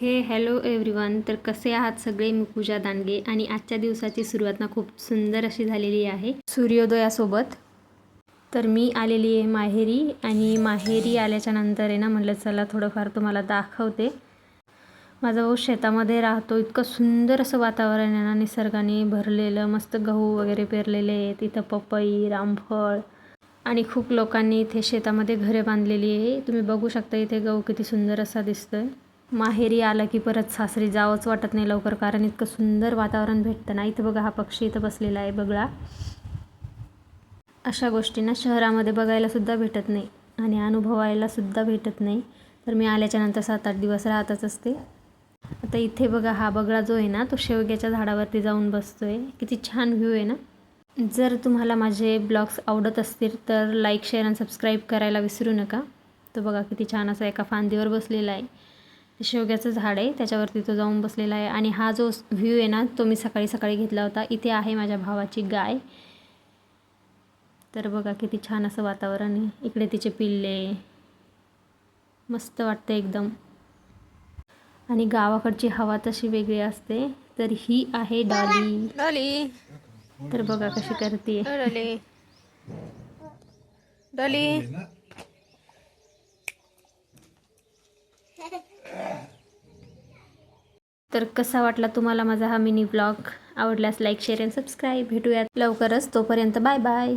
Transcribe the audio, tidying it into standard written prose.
Hello everyone. तर कसे आहात सगळे. मी पूजा दांडगे आणि आजच्या दिवसाची सुरुवात ना खूप सुंदर अशी झालेली आहे सूर्योदयासोबत. तर मी आलेली आहे माहेरी आणि माहेरी आल्याच्या नंतर आहे ना म्हटलं चला थोडंफार तुम्हाला दाखवते. माझा भाऊ शेतामध्ये राहतो. इतकं सुंदर असं वातावरण आहे ना, निसर्गाने भरलेलं. मस्त गहू वगैरे पेरलेले आहेत. इथं पपई, रामफळ आणि खूप लोकांनी इथे शेतामध्ये घरे बांधलेली आहे. तुम्ही बघू शकता इथे गहू किती सुंदर असा दिसतोय. माहेरी आला की परत सासरी जावंच वाटत नाही लवकर, कारण इतकं सुंदर वातावरण भेटतं ना. इथं बघा हा पक्षी इथं बसलेला आहे बगळा. अशा गोष्टींना शहरामध्ये बघायला सुद्धा भेटत नाही आणि अनुभवायला सुद्धा भेटत नाही. तर मी आल्याच्या नंतर 7-8 दिवस राहतच असते. आता इथे बघा हा बगळा जो आहे ना, तो शेवग्याच्या झाडावरती जाऊन बसतोय. किती छान व्ह्यू आहे ना. जर तुम्हाला माझे ब्लॉग्स आवडत असतील तर लाईक, शेअर आणि सबस्क्राईब करायला विसरू नका. तो बघा किती छान असा एका फांदीवर बसलेला आहे. शेवग्याचं झाड आहे त्याच्यावरती तो जाऊन बसलेला आहे. आणि हा जो व्ह्यू आहे ना, तो मी सकाळी सकाळी घेतला होता. इथे आहे माझ्या भावाची गाय. तर बघा किती छान असं वातावरण आहे. इकडे तिचे पिल्ले, मस्त वाटते एकदम. आणि गावाकडची हवा तशी वेगळी असते. तर ही आहे डॉली. डॉली तर बघा कशी करते. Dolly Dolly. तर कसा वाटला तुम्हाला माझा हा मिनी ब्लॉग. आवडल्यास लाईक, शेअर आणि सबस्क्राईब. भेटूयात लवकरच. तोपर्यंत बाय बाय.